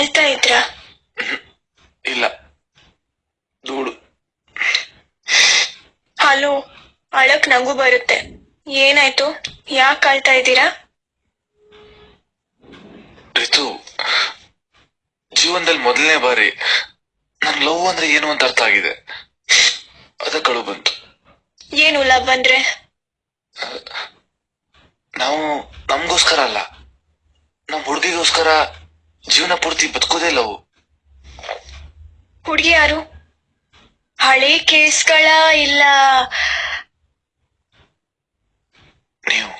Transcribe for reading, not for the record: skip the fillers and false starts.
ಅಳ್ತಾ ಇದ್ರ? ಇಲ್ಲ, ಧೂಳು. ಹಲೋ, ಅಳಕ್ ನಗು ಬರುತ್ತೆ. ಏನಾಯ್ತು? ಯಾಕೆ ಅಳ್ತಾ ಇದ್ದೀರಾ? ರಿತು, ಜೀವನದಲ್ಲಿ ಮೊದಲನೇ ಬಾರಿ ನನ್ ಲವ್ ಅಂದ್ರೆ ಏನು ಅಂತ ಅರ್ಥ ಆಗಿದೆ. ಅದಕ್ಕೆ ಅಳು ಬಂತು. ಏನು ಲವ್ ಅಂದ್ರೆ? ನಾವು ನಮ್ಗೋಸ್ಕರ ಅಲ್ಲ, ನಮ್ ಹುಡುಗಿಗೋಸ್ಕರ ಜೀವನ ಪೂರ್ತಿ ಬದುಕೋದೇ ಲವ್. ಹುಡುಗಿ ಯಾರು? ಹಳೆ ಕೇಸ್ಗಳ ಇಲ್ಲ ನೀವು